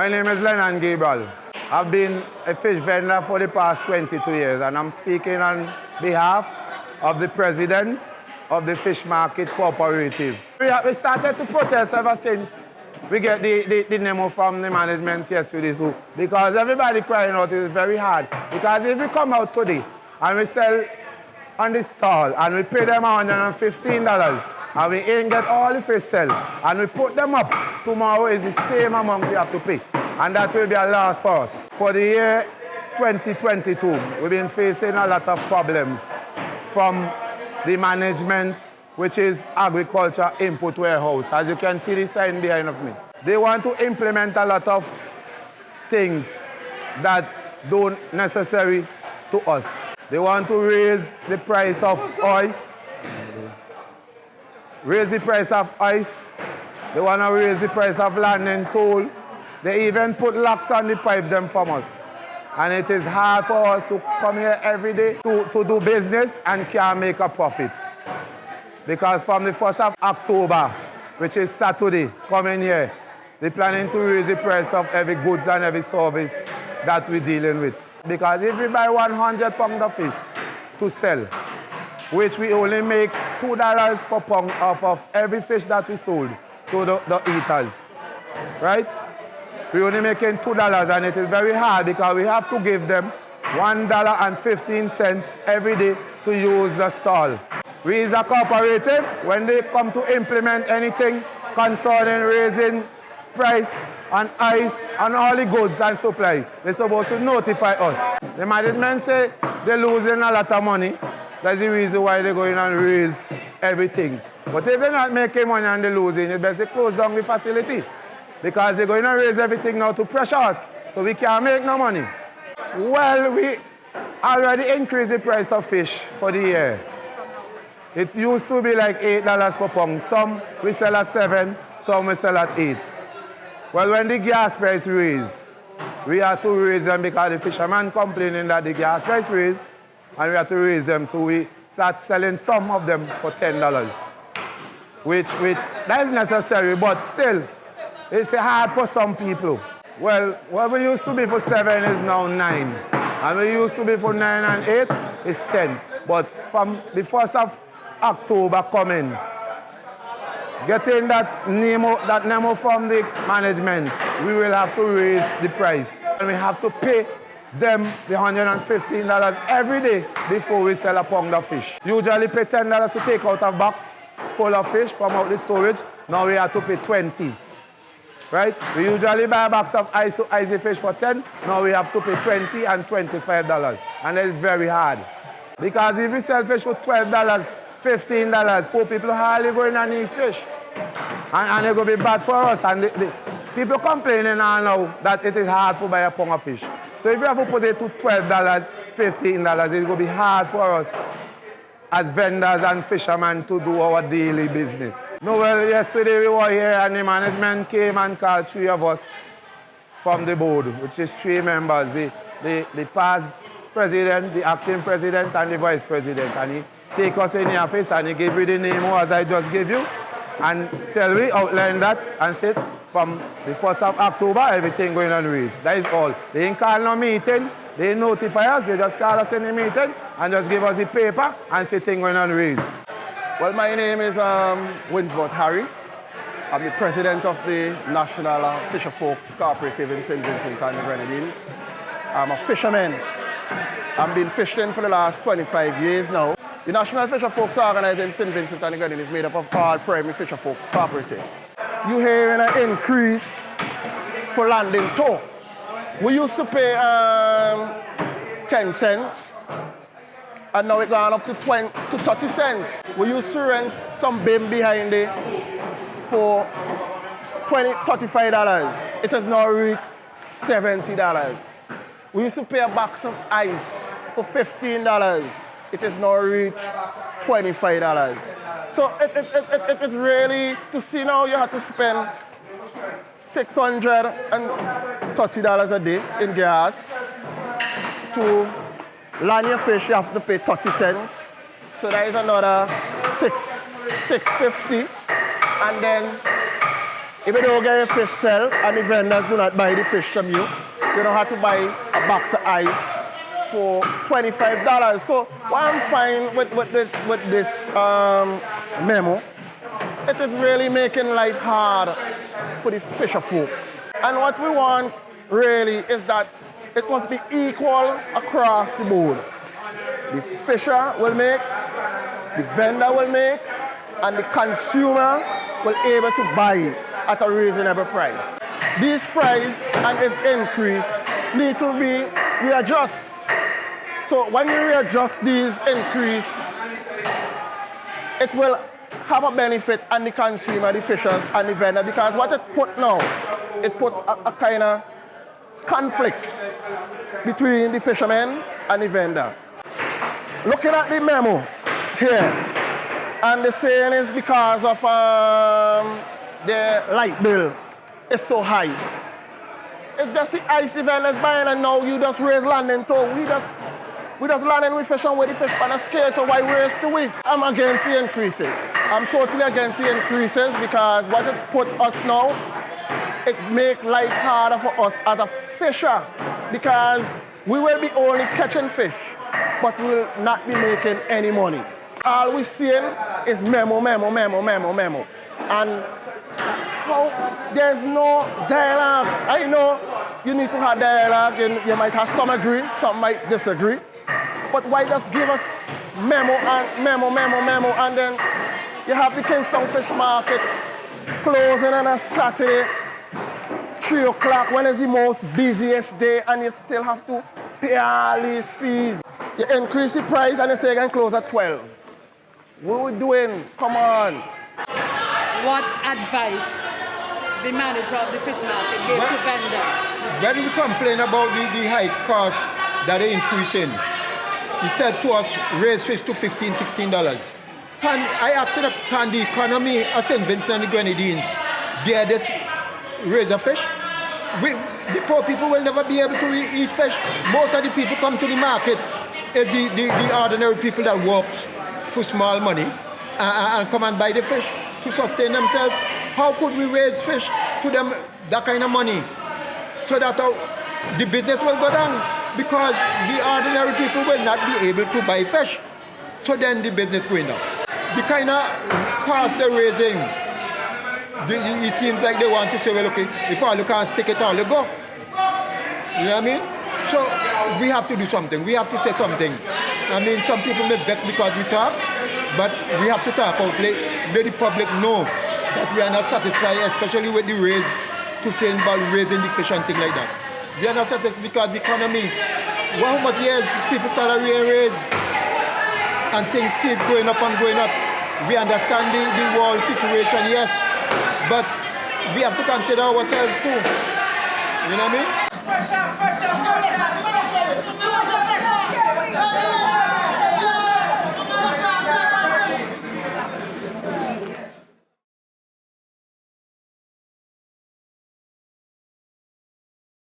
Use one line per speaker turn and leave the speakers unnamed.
My name is Leonard Gabriel. I've been a fish vendor for the past 22 years, and I'm speaking on behalf of the president of the Fish Market Cooperative. We started to protest ever since we get the memo from the management yesterday, so because everybody crying out is very hard. Because if we come out today and we sell on the stall and we pay them $115 and we ain't get all the fish sell and we put them up, tomorrow is the same amount we have to pay. And that will be a loss for us. For the year 2022, we've been facing a lot of problems from the management, which is Agriculture Input Warehouse. As you can see the sign behind of me. They want to implement a lot of things that don't necessary to us. They want to raise the price of ice, They want to raise the price of land and toll. They even put locks on the pipe them from us. And it is hard for us to come here every day to do business and can't make a profit. Because from the 1st of October, which is Saturday, coming here, they're planning to raise the price of every goods and every service that we're dealing with. Because if we buy 100 pounds of fish to sell, which we only make $2 per pound off of every fish that we sold to the eaters, right? We're only making $2, and it is very hard because we have to give them $1.15 every day to use the stall. We as a cooperative, when they come to implement anything concerning raising price and ice and all the goods and supply, they're supposed to notify us. The management say they're losing a lot of money. That's the reason why they're going and raise everything. But if they're not making money and they're losing, it's better to close down the facility. Because they're going to raise everything now to pressure us, so we can't make no money. Well, we already increased the price of fish for the year. It used to be like $8 per pound. Some we sell at $7, some we sell at $8. Well, when the gas price raised, we had to raise them because the fishermen complaining that the gas price raised, and we had to raise them, so we start selling some of them for $10. Which that is necessary, but still, it's hard for some people. Well, what we used to be for 7 is now 9. And we used to be for 9 and 8 is 10. But from the 1st of October coming, getting that memo from the management, we will have to raise the price. And we have to pay them the $115 every day before we sell a pound of fish. Usually pay $10 to take out a box full of fish from out the storage. Now we have to pay $20. Right? We usually buy a box of icy fish for $10. Now we have to pay $20 and $25. And it's very hard. Because if we sell fish for $12, $15, poor people hardly going and eat fish. And it's going to be bad for us. And the people complaining now that it is hard to buy a pound of fish. So if we have to put it to $12, $15, it's going to be hard for us as vendors and fishermen to do our daily business. No, well, yesterday we were here and the management came and called 3 of us from the board, which is 3 members, the past president, the acting president, and the vice president. And he take us in the office and he gave you the name as I just gave you, and tell me, outline that, and said from the 1st of October, everything going on raise. That is all. They ain't call no meeting. They notify us, they just call us in the meeting and just give us the paper and say things going on raise.
Well, my name is Winsworth Harry. I'm the president of the National Fisherfolk Cooperative in St. Vincent and the Grenadines. I'm a fisherman. I've been fishing for the last 25 years now. The National Fisherfolk organized in St. Vincent and the Grenadines is made up of all primary Fisherfolk Cooperative. You hearing an increase for landing tow. We used to pay 10 cents, and now it's gone up to 30 cents. We used to rent some bin behind it for $35. It has now reached $70. We used to pay a box of ice for $15. It has now reached $25. So it's really, to see now you have to spend $630 a day in gas. To land your fish, you have to pay 30 cents. So that is another $6.50. And then If you don't get your fish sell and the vendors do not buy the fish from you, you don't have to buy a box of ice for $25. So what I'm finding with this memo, it is really making life hard for the fisher folks. And what we want really is that it must be equal across the board. The fisher will make, the vendor will make, and the consumer will be able to buy at a reasonable price. This price and its increase need to be readjusted. So when you readjust these increase, it will have a benefit on the consumer, the fishers, and the vendor, because what it put now, it put a kind of conflict between the fishermen and the vendor. Looking at the memo here, and the saying is because of the light bill is so high. It's just the ice the vendors buying, and now you just raise landing tow. We just landing with fish and with the fish on a scale, so why raise the weight? I'm against the increases. I'm totally against the increases because what it put us now, it make life harder for us as a fisher because we will be only catching fish, but we will not be making any money. All we're seeing is memo. And how there's no dialogue. I know you need to have dialogue, and you might have some agree, some might disagree. But why just give us memo, and then you have the Kingstown Fish Market closing on a Saturday, 3 o'clock, when it's the most busiest day, and you still have to pay all these fees. You increase the price and you say you can close at 12. What are we doing? Come on.
What advice the manager of the fish market gave to vendors?
When we complain about the high cost that they increasing, he said to us, raise fish to $15, $16. I asked him, can the economy of St. Vincent and the Grenadines bear this raise of fish? The poor people will never be able to eat fish. Most of the people come to the market is the ordinary people that works for small money and come and buy the fish to sustain themselves. How could we raise fish to them that kind of money so that the business will go down? Because the ordinary people will not be able to buy fish. So then the business going down. The kind of cost they're raising, it seems like they want to say, well, okay, if all you can't stick it, all you go. You know what I mean? So we have to do something. We have to say something. I mean, some people may vex because we talk, but we have to talk out, let the public know that we are not satisfied, especially with the raise to say about raising the fish and things like that. We are not satisfied because the economy, how much years people's salary raise and things keep going up and going up. We understand the world situation, yes, but we have to consider ourselves too. You know what I mean?